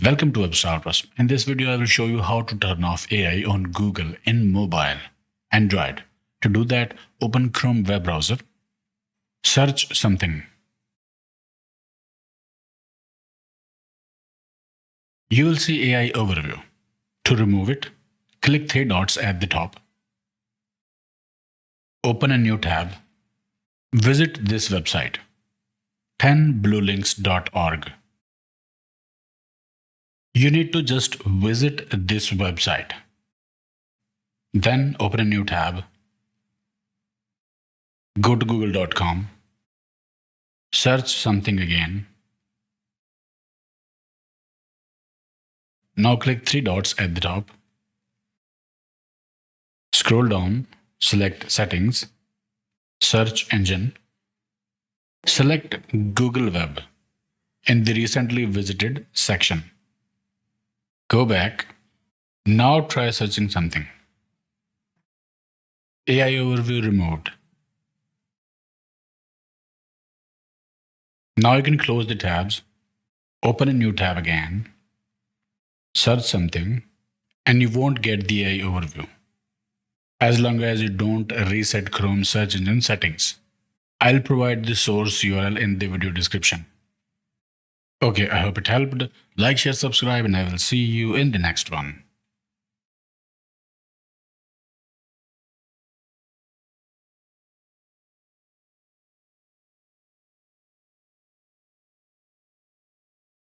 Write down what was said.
Welcome to WebStarters. In this video, I will show you how to turn off AI on Google in mobile, Android. To do that, open Chrome web browser, search something. You will see AI overview. To remove it, click three dots at the top. Open a new tab. Visit this website, 10bluelinks.org. You need to just visit this website. Then open a new tab. Go to google.com. Search something again. Now click three dots at the top. Scroll down, select Settings, Search Engine. Select Google Web in the Recently Visited section. Go back. Now try searching something. AI overview removed. Now you can close the tabs, open a new tab again, search something, and you won't get the AI overview as long as you don't reset Chrome search engine settings. I'll provide the source URL in the video description. Okay, I hope it helped. Like, share, subscribe, and I will see you in the next one.